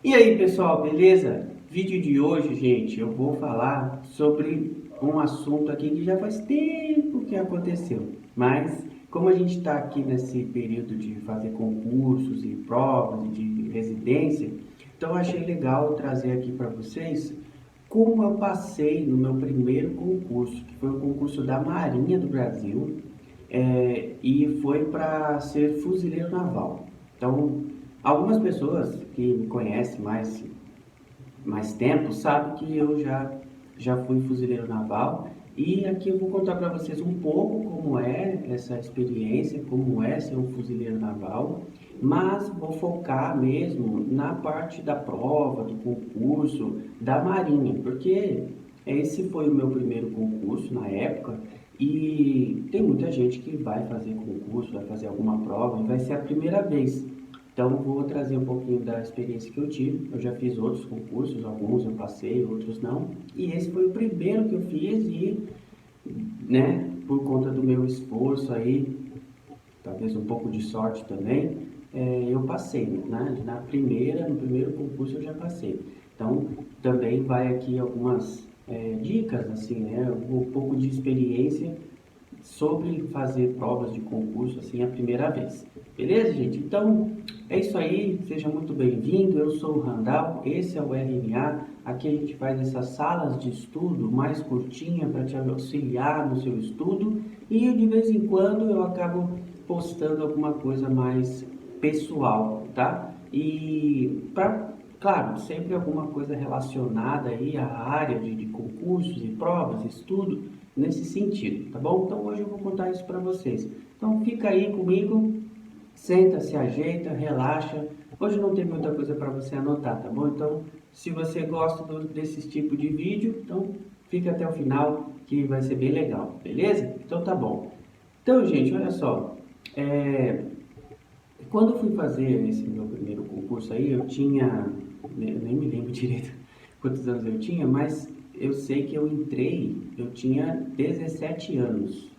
E aí pessoal, beleza? Vídeo de hoje, gente, eu vou falar sobre um assunto aqui que já faz tempo que aconteceu, mas como a gente está aqui nesse período de fazer concursos e provas de residência, então eu achei legal trazer aqui para vocês como eu passei no meu primeiro concurso, que foi o concurso da Marinha do Brasil, e foi para ser fuzileiro naval. Então, algumas pessoas que me conhecem mais tempo sabem que eu já fui fuzileiro naval e aqui eu vou contar para vocês um pouco como é essa experiência, como é ser um fuzileiro naval, mas vou focar mesmo na parte da prova, do concurso, da Marinha, porque esse foi o meu primeiro concurso na época e tem muita gente que vai fazer concurso, vai fazer alguma prova e vai ser a primeira vez. Então, vou trazer um pouquinho da experiência que eu tive. Eu já fiz outros concursos, alguns eu passei, outros não. E esse foi o primeiro que eu fiz e, né, por conta do meu esforço aí, talvez um pouco de sorte também, eu passei, né? No primeiro concurso eu já passei. Então, também vai aqui algumas dicas, assim, né? Um pouco de experiência sobre fazer provas de concurso assim a primeira vez. Beleza, gente? Então é isso aí, seja muito bem-vindo. Eu sou o Randall, esse é o RNA. Aqui a gente faz essas salas de estudo mais curtinha para te auxiliar no seu estudo e de vez em quando eu acabo postando alguma coisa mais pessoal, tá? E para claro, sempre alguma coisa relacionada aí à área de concursos e provas, estudo, nesse sentido, tá bom? Então hoje eu vou contar isso para vocês. Então fica aí comigo, senta, se ajeita, relaxa. Hoje não tem muita coisa para você anotar, tá bom? Então, se você gosta desse tipo de vídeo, então fica até o final que vai ser bem legal, beleza? Então tá bom. Então, gente, olha só. É, Quando eu fui fazer esse meu primeiro concurso aí, eu tinha, eu nem me lembro direito quantos anos eu tinha, mas eu sei que eu entrei, eu tinha 17 anos.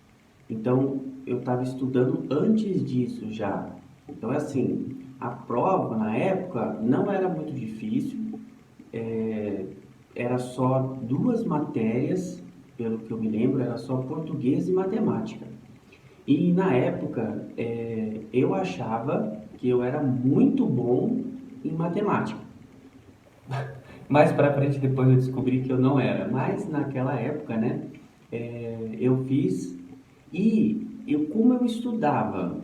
Então, eu estava estudando antes disso já. Então, assim, a prova na época não era muito difícil, é, era só duas matérias, pelo que eu me lembro, era só português e matemática. E na época, eu achava que eu era muito bom em matemática. Mais para frente, depois eu descobri que eu não era. Mas naquela época, né, eu fiz como eu estudava?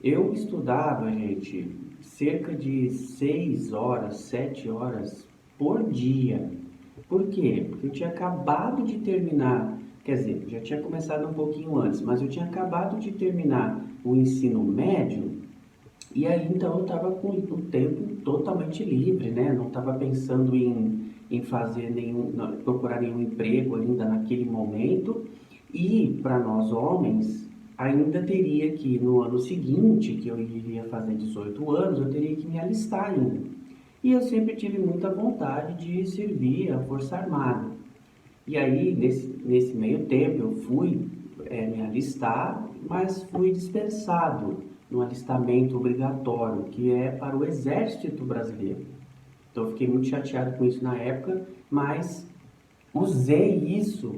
Eu estudava, gente, cerca de 6 horas, 7 horas por dia. Por quê? Porque eu tinha acabado de terminar, quer dizer, já tinha começado um pouquinho antes, mas eu tinha acabado de terminar o ensino médio e aí então eu estava com o tempo totalmente livre, né? Não estava pensando em fazer nenhum, procurar nenhum emprego ainda naquele momento. E para nós homens, ainda teria que no ano seguinte, que eu iria fazer 18 anos, eu teria que me alistar ainda. E eu sempre tive muita vontade de servir a Força Armada. E aí, nesse meio tempo, eu fui me alistar, mas fui dispensado no alistamento obrigatório, que é para o Exército Brasileiro. Então, eu fiquei muito chateado com isso na época, mas usei isso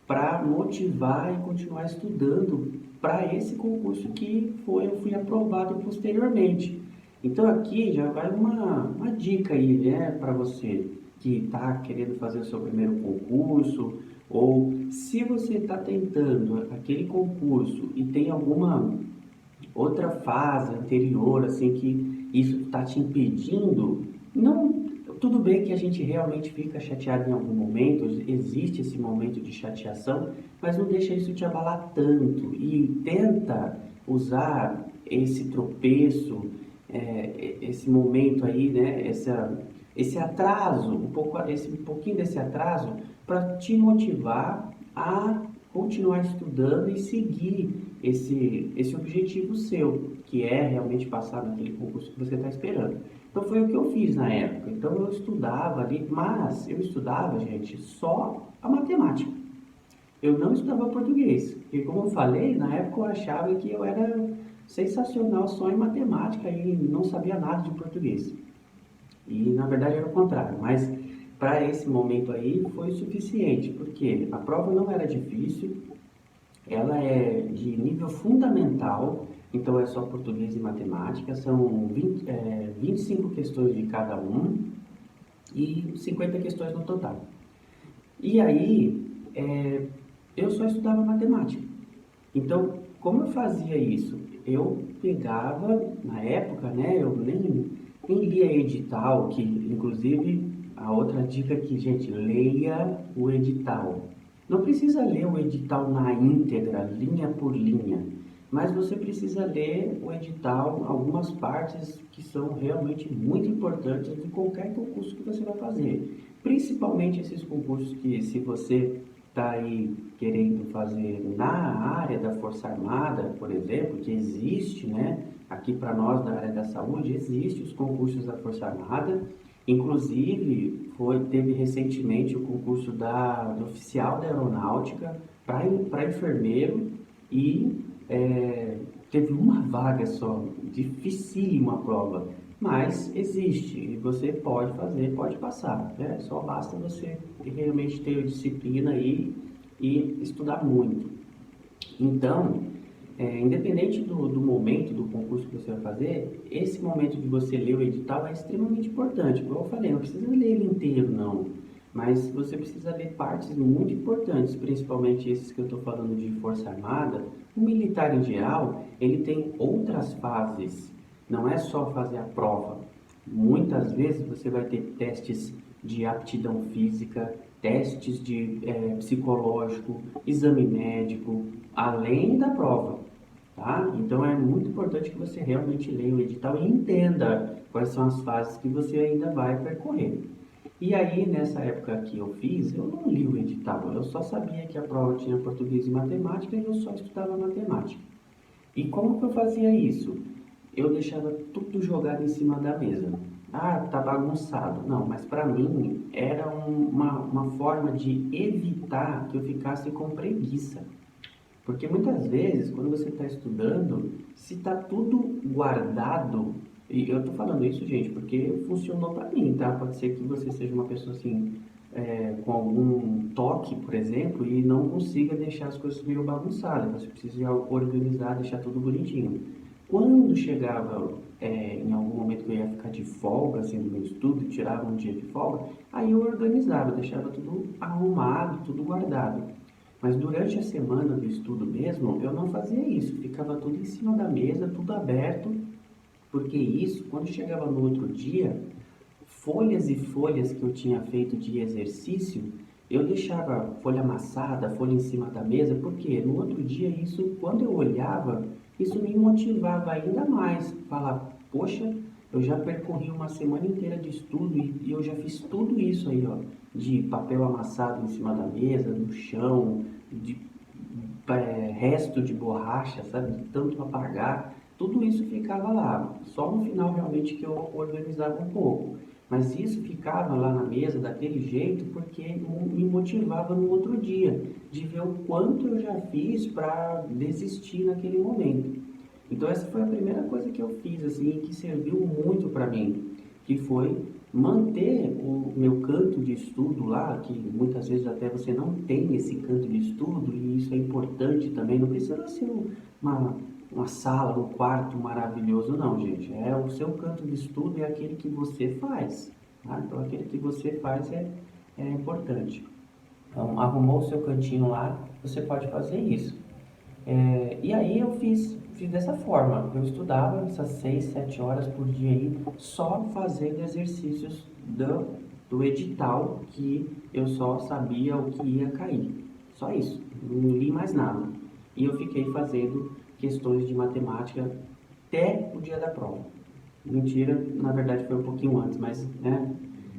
para motivar e continuar estudando para esse concurso eu fui aprovado posteriormente. Então aqui já vai uma dica aí, né, para você que está querendo fazer o seu primeiro concurso, ou se você está tentando aquele concurso e tem alguma outra fase anterior, assim, que isso está te impedindo, não, tudo bem que a gente realmente fica chateado em algum momento, existe esse momento de chateação, mas não deixa isso te abalar tanto e tenta usar esse tropeço, esse momento aí, né, esse atraso, um pouquinho desse atraso, para te motivar a continuar estudando e seguir esse objetivo seu, que é realmente passar naquele concurso que você está esperando. Então foi o que eu fiz na época. Então eu estudava ali, mas eu estudava, gente, só a matemática. Eu não estudava português, porque como eu falei, na época eu achava que eu era sensacional só em matemática e não sabia nada de português. E na verdade era o contrário, mas para esse momento aí foi o suficiente, porque a prova não era difícil, ela é de nível fundamental, então é só português e matemática, são 25 questões de cada um e 50 questões no total. E aí, eu só estudava matemática. Então, como eu fazia isso? Eu pegava, na época, né, eu nem lia edital, que inclusive a outra dica aqui, gente, leia o edital. Não precisa ler o edital na íntegra, linha por linha, mas você precisa ler o edital, algumas partes que são realmente muito importantes de qualquer concurso que você vai fazer. Principalmente esses concursos que, se você está aí querendo fazer na área da Força Armada, por exemplo, que existe, né? Aqui para nós da área da saúde, existe os concursos da Força Armada. Inclusive, teve recentemente o concurso do oficial da aeronáutica para enfermeiro e teve uma vaga só, dificílima a prova, mas existe e você pode fazer, pode passar, né? Só basta você realmente ter disciplina aí e estudar muito. Então, independente do momento do concurso que você vai fazer, esse momento de você ler o edital é extremamente importante. Como eu falei, não precisa ler ele inteiro, não. Mas você precisa ler partes muito importantes, principalmente esses que eu estou falando de Força Armada. O militar em geral, ele tem outras fases, não é só fazer a prova. Muitas vezes você vai ter testes de aptidão física, testes de psicológico, exame médico, além da prova, tá? Então é muito importante que você realmente leia o edital e entenda quais são as fases que você ainda vai percorrer. E aí, nessa época que eu fiz, eu não li o edital, eu só sabia que a prova tinha português e matemática e eu só estudava matemática. E como que eu fazia isso? Eu deixava tudo jogado em cima da mesa. Ah, tá bagunçado. Não, mas para mim era uma forma de evitar que eu ficasse com preguiça. Porque muitas vezes, quando você está estudando, se está tudo guardado, e eu estou falando isso, gente, porque funcionou para mim, tá? Pode ser que você seja uma pessoa assim, com algum toque, por exemplo, e não consiga deixar as coisas meio bagunçadas. Você precisa organizar, deixar tudo bonitinho. Quando chegava em algum momento que eu ia ficar de folga, assim, do meu estudo, tirava um dia de folga, aí eu organizava, deixava tudo arrumado, tudo guardado. Mas durante a semana do estudo mesmo, eu não fazia isso, ficava tudo em cima da mesa, tudo aberto, porque isso, quando chegava no outro dia, folhas e folhas que eu tinha feito de exercício, eu deixava folha amassada, folha em cima da mesa, porque no outro dia isso, quando eu olhava, isso me motivava ainda mais, falar, poxa, eu já percorri uma semana inteira de estudo e eu já fiz tudo isso aí, ó, de papel amassado em cima da mesa, no chão, de resto de borracha, sabe, de tanto apagar, tudo isso ficava lá. Só no final realmente que eu organizava um pouco. Mas isso ficava lá na mesa daquele jeito porque me motivava no outro dia, de ver o quanto eu já fiz para desistir naquele momento. Então essa foi a primeira coisa que eu fiz assim, que serviu muito para mim, que foi manter o meu canto de estudo lá, que muitas vezes até você não tem esse canto de estudo, e isso é importante também, não precisa ser uma, uma sala, um quarto maravilhoso, não, gente. É o seu canto de estudo, é aquele que você faz, tá? Então aquele que você faz é importante. Então, arrumou o seu cantinho lá, você pode fazer isso. E aí eu fiz dessa forma. Eu estudava essas 6, 7 horas por dia aí, só fazendo exercícios do edital que eu só sabia o que ia cair. Só isso. Não li mais nada. E eu fiquei fazendo questões de matemática até o dia da prova. Mentira, na verdade foi um pouquinho antes, mas né,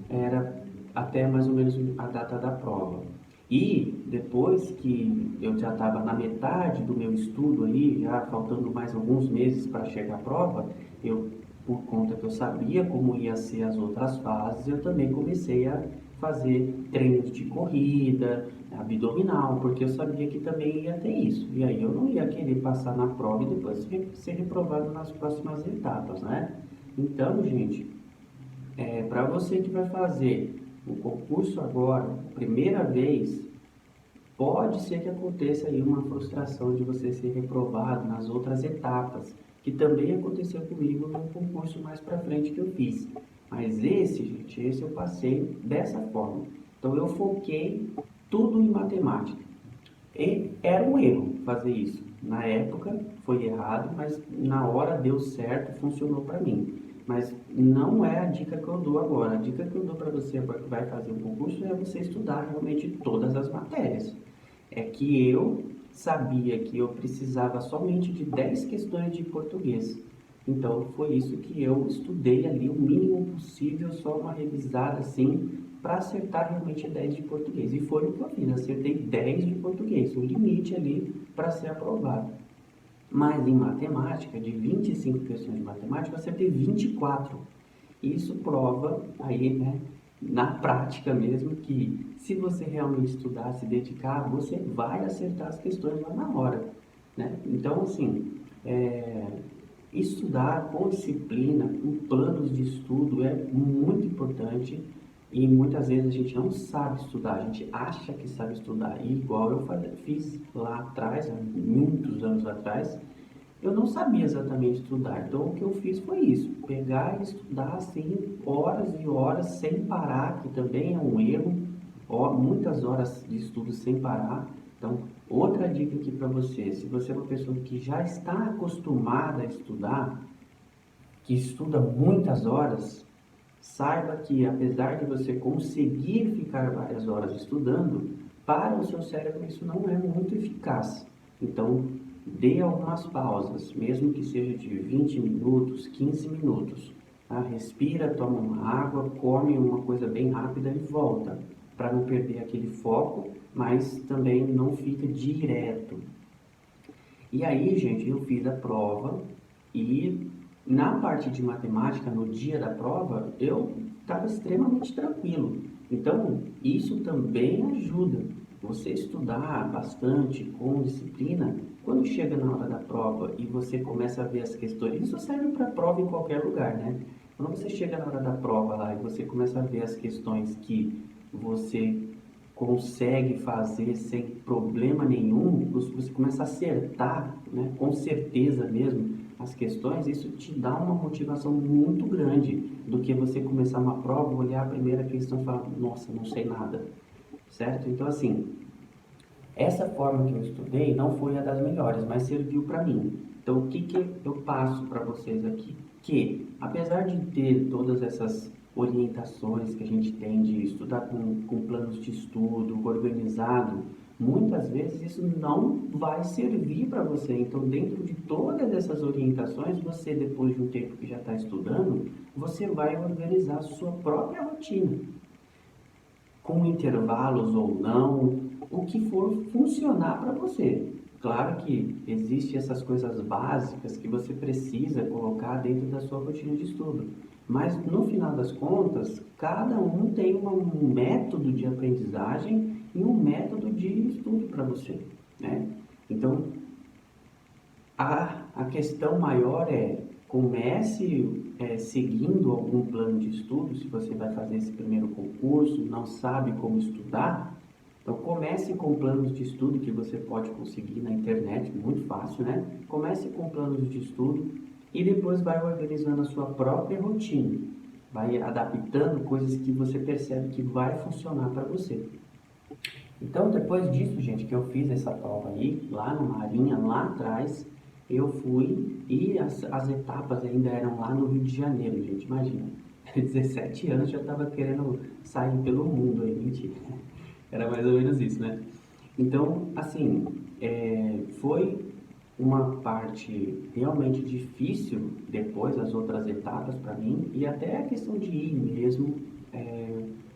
era até mais ou menos a data da prova. E depois que eu já estava na metade do meu estudo ali, já faltando mais alguns meses para chegar à prova, eu, por conta que eu sabia como ia ser as outras fases, eu também comecei a fazer treinos de corrida, abdominal, porque eu sabia que também ia ter isso. E aí eu não ia querer passar na prova e depois ser reprovado nas próximas etapas, né? Então, gente, Para você que vai fazer o concurso agora, primeira vez, pode ser que aconteça aí uma frustração de você ser reprovado nas outras etapas, que também aconteceu comigo no concurso mais para frente que eu fiz. Mas esse eu passei dessa forma. Então eu foquei tudo em matemática. E era um erro fazer isso. Na época foi errado, mas na hora deu certo, funcionou para mim. Mas não é a dica que eu dou agora. A dica que eu dou para você agora que vai fazer o concurso é você estudar realmente todas as matérias. É que eu sabia que eu precisava somente de 10 questões de português. Então foi isso que eu estudei ali o mínimo possível, só uma revisada assim, para acertar realmente 10 de português. E foi o que eu fiz, acertei 10 de português, o limite ali para ser aprovado. Mas em matemática, de 25 questões de matemática, eu acertei 24. Isso prova aí, né, na prática mesmo, que se você realmente estudar, se dedicar, você vai acertar as questões lá na hora, né? Então, assim, estudar com disciplina, com planos de estudo é muito importante e muitas vezes a gente não sabe estudar, a gente acha que sabe estudar. E igual eu fiz lá atrás, há muitos anos atrás, eu não sabia exatamente estudar. Então o que eu fiz foi isso, pegar e estudar assim horas e horas sem parar, que também é um erro, muitas horas de estudo sem parar. Então, outra dica aqui para você, se você é uma pessoa que já está acostumada a estudar, que estuda muitas horas, saiba que apesar de você conseguir ficar várias horas estudando, para o seu cérebro isso não é muito eficaz. Então, dê algumas pausas, mesmo que seja de 20 minutos, 15 minutos. Tá? Respira, toma uma água, come uma coisa bem rápida e volta, para não perder aquele foco, mas também não fica direto. E aí, gente, eu fiz a prova e na parte de matemática, no dia da prova, eu estava extremamente tranquilo. Então, isso também ajuda. Você estudar bastante, com disciplina, quando chega na hora da prova e você começa a ver as questões, isso serve para prova em qualquer lugar, né? Quando você chega na hora da prova lá e você começa a ver as questões que você consegue fazer sem problema nenhum, você começa a acertar, né, com certeza mesmo, as questões, isso te dá uma motivação muito grande do que você começar uma prova, olhar a primeira questão e falar, nossa, não sei nada, certo? Então, assim, essa forma que eu estudei não foi a das melhores, mas serviu para mim. Então, o que que eu passo para vocês aqui? Que, apesar de ter todas essas orientações que a gente tem de estudar com planos de estudo organizado, muitas vezes isso não vai servir para você. Então, dentro de todas essas orientações, você, depois de um tempo que já está estudando, você vai organizar a sua própria rotina com intervalos ou não, o que for funcionar para você. Claro que existem essas coisas básicas que você precisa colocar dentro da sua rotina de estudo, mas no final das contas, cada um tem um método de aprendizagem e um método de estudo para você, né? Então, a questão maior é comece seguindo algum plano de estudo, se você vai fazer esse primeiro concurso, não sabe como estudar, então comece com planos de estudo que você pode conseguir na internet, muito fácil, né? Comece com planos de estudo e depois vai organizando a sua própria rotina, vai adaptando coisas que você percebe que vai funcionar para você. Então, depois disso, gente, que eu fiz essa prova aí, lá na Marinha, lá atrás, eu fui e as etapas ainda eram lá no Rio de Janeiro, gente, imagina. 17 anos já estava querendo sair pelo mundo aí, mentira. Era mais ou menos isso, né? Então, assim, foi uma parte realmente difícil depois, as outras etapas para mim, e até a questão de ir mesmo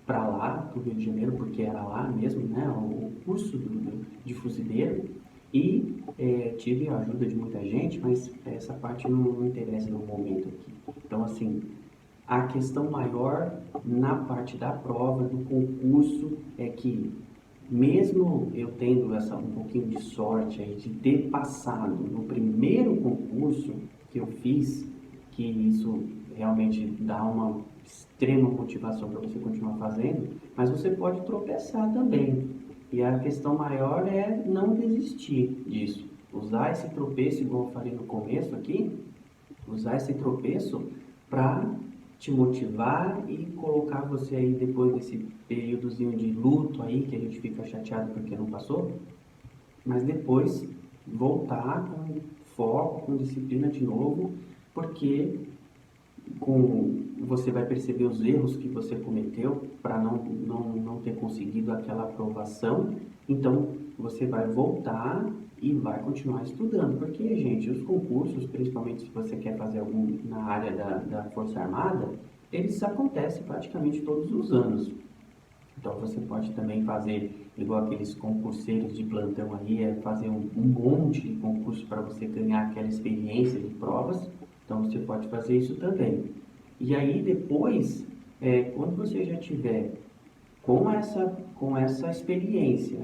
para lá, para o Rio de Janeiro, porque era lá mesmo, né, o curso de fuzileiro, e tive a ajuda de muita gente, mas essa parte não interessa no momento aqui. Então, assim, a questão maior na parte da prova, do concurso, é que mesmo eu tendo um pouquinho de sorte aí de ter passado no primeiro concurso que eu fiz, que isso realmente dá uma extrema motivação para você continuar fazendo, mas você pode tropeçar também. E a questão maior é não desistir disso. Usar esse tropeço, igual eu falei no começo aqui, usar esse tropeço para te motivar e colocar você aí depois desse períodozinho de luto aí, que a gente fica chateado porque não passou, mas depois voltar com foco, com disciplina de novo, porque você vai perceber os erros que você cometeu para não ter conseguido aquela aprovação, então você vai voltar e vai continuar estudando, porque, gente, os concursos, principalmente se você quer fazer algum na área da Força Armada, eles acontecem praticamente todos os anos. Então você pode também fazer igual aqueles concurseiros de plantão aí, fazer um monte de concursos para você ganhar aquela experiência de provas. Então você pode fazer isso também. E aí depois, quando você já tiver com essa experiência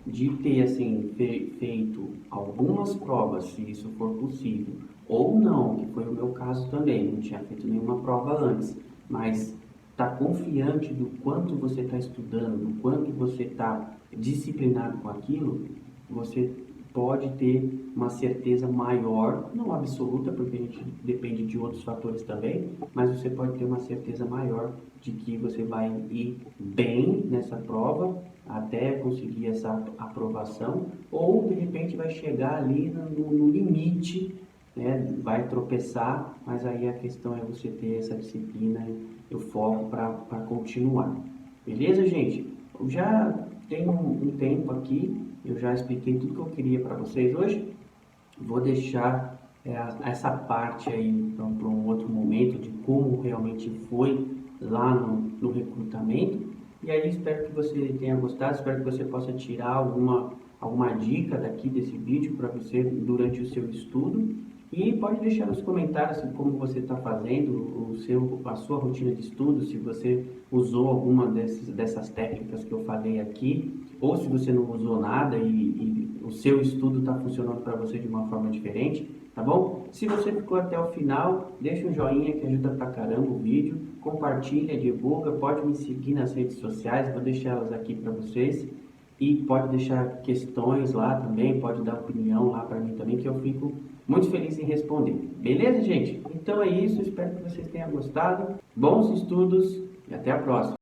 de ter assim feito algumas provas, se isso for possível, ou não, que foi o meu caso também, não tinha feito nenhuma prova antes, mas está confiante do quanto você está estudando, do quanto você está disciplinado com aquilo, você pode ter uma certeza maior, não absoluta, porque a gente depende de outros fatores também, mas você pode ter uma certeza maior de que você vai ir bem nessa prova até conseguir essa aprovação, ou de repente vai chegar ali no limite, né? Vai tropeçar, mas aí a questão é você ter essa disciplina e o foco para continuar. Beleza, gente? Eu já tenho um tempo aqui, eu já expliquei tudo que eu queria para vocês hoje. Vou deixar essa parte aí para um outro momento de como realmente foi lá no recrutamento. E aí espero que você tenha gostado, espero que você possa tirar alguma dica daqui desse vídeo para você durante o seu estudo. E pode deixar nos comentários assim, como você está fazendo a sua rotina de estudo, se você usou alguma dessas técnicas que eu falei aqui, ou se você não usou nada e o seu estudo está funcionando para você de uma forma diferente, tá bom? Se você ficou até o final, deixa um joinha que ajuda pra caramba o vídeo, compartilha, divulga, pode me seguir nas redes sociais, vou deixar elas aqui para vocês. E pode deixar questões lá também, pode dar opinião lá para mim também, que eu fico muito feliz em responder. Beleza, gente? Então é isso, espero que vocês tenham gostado. Bons estudos e até a próxima.